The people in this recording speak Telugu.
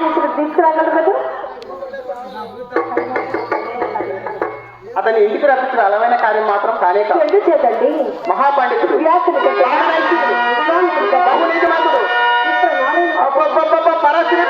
తీసుకురాగలరు కదా. అతని ఇంటికి రప్పించిన అలవైన కార్యం మాత్రం కానే కాదు. ఎందుకు చేతండి? మహాపండితుడు పరశ్రీ